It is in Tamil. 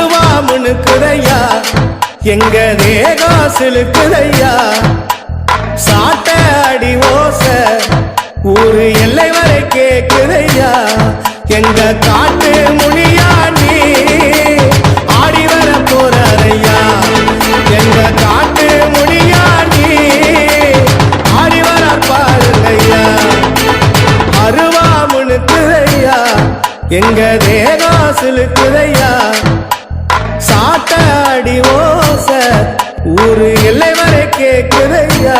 அருவா முனுக்குதையா எங்க தேகம் சிலுக்குதையா சாட்ட அடி ஓச ஊரு எல்லை வரை கேக்குதையா எங்க காட்டு முனியா நீ ஆடி வர போறையா எங்க காட்டு முனியா நீ ஆடி வர பாருங்கய்யா அருவா முனுக்குதையா எங்க தேகம் சிலுக்குதையா சாட்ட அடி ஓச ஊரு எல்லை வரை கேக்குதையா